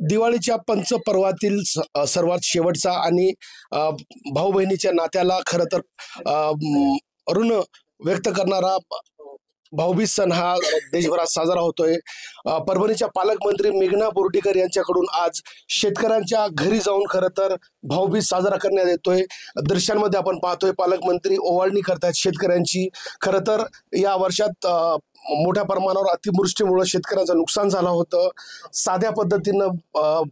दिवाळीच्या पंचपर्वातील सर्वात शेवटचा आणि भाऊ बहिणीच्या नात्याला खरं तर ऋण व्यक्त करणारा भाऊबीज सण हा देशभरात साजरा होतोय। परभणीच्या पालकमंत्री मेघना बोर्डीकर यांच्याकडून आज शेतकऱ्यांच्या घरी जाऊन खरं तर भाऊबीज साजरा करण्यात येतोय। दृश्यांमध्ये आपण पाहतोय पालकमंत्री ओवाळणी करतायत शेतकऱ्यांची। खरं तर या वर्षात मोठ्या प्रमाणावर अतिवृष्टीमुळे शेतकऱ्यांचं नुकसान झालं होतं। साध्या पद्धतीनं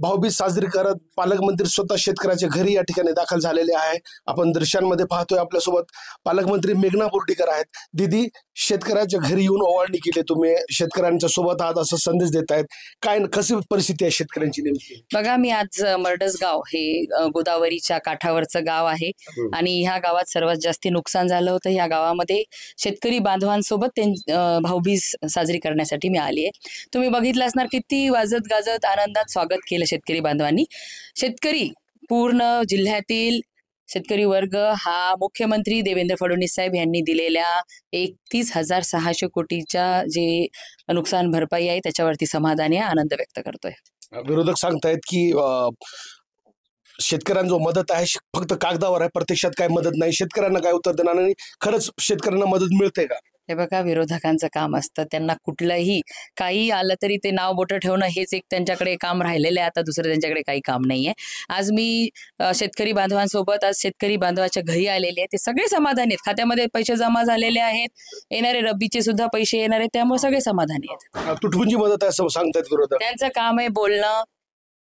भाऊबीज साजरी करत पालकमंत्री स्वतः शेतकऱ्याच्या घरी या ठिकाणी दाखल झालेले आहे। आपण दृश्यांमध्ये पाहतोय आपल्यासोबत पालकमंत्री मेघना बोर्डीकर आहेत। दीदी, शेतकऱ्याच्या घरी येऊन ओवाळणी केली तुम्ही, शेतकऱ्यांच्या सोबत आज असं संदेश देत आहेत, काय कशी परिस्थिती आहे शेतकऱ्यांची नेमकी? बघा, मी आज मरडसगाव हे गोदावरीच्या काठावरचं गाव आहे आणि ह्या गावात सर्वात जास्ती नुकसान झालं होतं। ह्या गावामध्ये शेतकरी बांधवांसोबत भाऊबीज साजरी करण्यासाठी मी आली आहे। तुम्ही बघितलं असणार किती वाजत गाजत आनंदात स्वागत केलं शेतकरी बांधवांनी। शेतकरी पूर्ण जिल्ह्यातील शेतकरी वर्ग हा मुख्यमंत्री देवेंद्र फडणवीस साहेब यांनी दिलेल्या 31,600 कोटीच्या जे नुकसान भरपाई आहे त्याच्यावरती समाधानी आनंद व्यक्त करतोय। विरोधक सांगतायत की शेतकऱ्यांना मदत आहे फक्त कागदावर आहे, प्रत्यक्षात काय मदत नाही। शेतकऱ्यांना काय उत्तर देणार आणि खरंच शेतकऱ्यांना मदत मिळते का? हे बघा, विरोधकांचं काम असतं, त्यांना कुठलंही काही आलं तरी ते नाव बोटं ठेवणं हेच एक त्यांच्याकडे काम राहिलेलं आहे। आता दुसरं त्यांच्याकडे काही काम नाहीये। आज मी शेतकरी बांधवांसोबत आज शेतकरी बांधवाच्या घरी आलेले आहे। ते सगळे समाधानी आहेत, खात्यामध्ये पैसे जमा झालेले आहेत, येणारे रब्बीचे सुद्धा पैसे येणार आहेत, त्यामुळे सगळे समाधानी आहेत। तुटपुंजी मदत आहे असं सांगतात विरोधक। त्यांचं काम आहे बोलणं,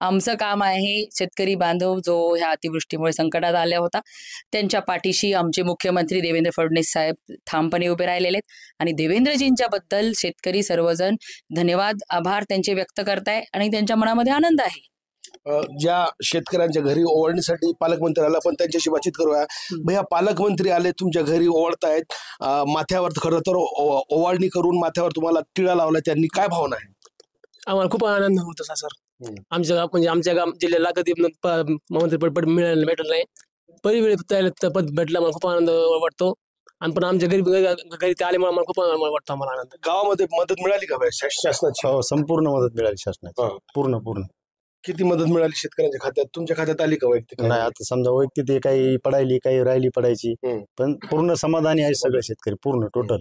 आमचं काम आहे शेतकरी बांधव जो ह्या अतिवृष्टीमुळे संकटात आला होता त्यांच्या पाठीशी आमचे मुख्यमंत्री देवेंद्र फडणवीस साहेब ठामपणे उभे राहिलेले आहेत आणि देवेंद्रजींच्या बद्दल शेतकरी सर्वजण धन्यवाद आभार त्यांचे व्यक्त करताय आणि त्यांच्या मनामध्ये आनंद आहे। ज्या शेतकऱ्यांच्या घरी ओवाळणीसाठी पालकमंत्री आला, पण त्यांच्याशी बातचीत करूया। भैया, पालकमंत्री आले तुमच्या घरी, ओवाळतायत, माथ्यावर खरं तर ओवाळणी करून माथ्यावर तुम्हाला टिळा लावला, त्यांनी काय भावना आहे? आम्हाला खूप आनंद होत होता सर। आमच्या गाव म्हणजे आमच्या गाव जिल्ह्याला कधी मंत्रिपद भेटलं नाही, परिवेळ पद भेटलं, मला खूप आनंद वाटतो। आणि पण आमच्या घरी ते आल्यामुळे मला खूप आनंद वाटतो। आम्हाला आनंद। गावामध्ये मदत मिळाली का शासनाची? हो, संपूर्ण मदत मिळाली शासनाची, पूर्ण। किती मदत मिळाली शेतकऱ्यांच्या खात्यात? तुमच्या खात्यात आली का वैयक्तिक? नाही, आता समजा वैयक्तिक काही पडायली, काही राहिली पडायची, पण पूर्ण समाधानी आहे सगळे शेतकरी, पूर्ण टोटल।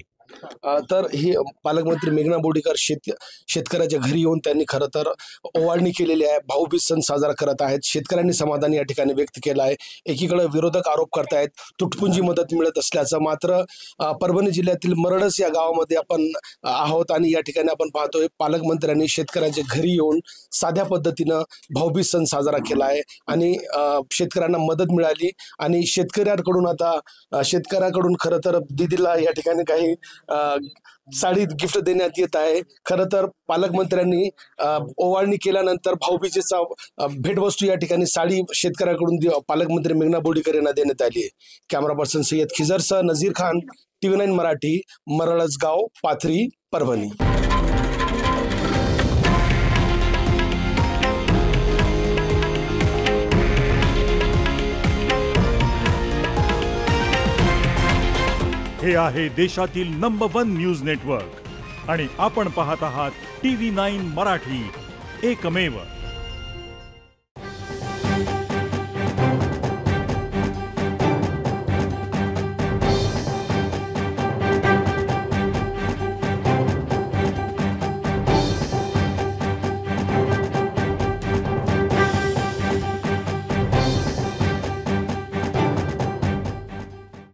तर ही पालकमंत्री मेघना बोर्डीकर शेतकऱ्याच्या घरी येऊन त्यांनी खरं तर ओवाळणी केलेली आहे, भाऊबीज सण साजरा करत आहेत। शेतकऱ्यांनी समाधान या ठिकाणी व्यक्त केलं आहे। एकीकडे विरोधक आरोप करतायत तुटपुंजी मदत मिळत असल्याचं, मात्र परभणी जिल्ह्यातील मरडस या गावामध्ये आपण आहोत आणि या ठिकाणी आपण पाहतोय पालकमंत्र्यांनी शेतकऱ्यांच्या घरी येऊन साध्या पद्धतीनं भाऊबीज सण साजरा केला आहे आणि शेतकऱ्यांना मदत मिळाली आणि शेतकऱ्याकडून खरं तर दीदीला या ठिकाणी काही साडी गिफ्ट देण्यात येत आहे। खरं तर पालकमंत्र्यांनी ओवाळणी केल्यानंतर भाऊबीजेचा भेटवस्तू या ठिकाणी साडी शेतकऱ्याकडून पालकमंत्री मेघना बोर्डीकर यांना देण्यात आली आहे। कॅमेरा पर्सन सय्यद खिजरसह नजीर खान, TV9 मराठी, मरळसगाव, पाथरी, परभणी। हे आहे देशातील नंबर 1 न्यूज नेटवर्क आणि आपण पाहत आहात TV9 मराठी, एकमेव।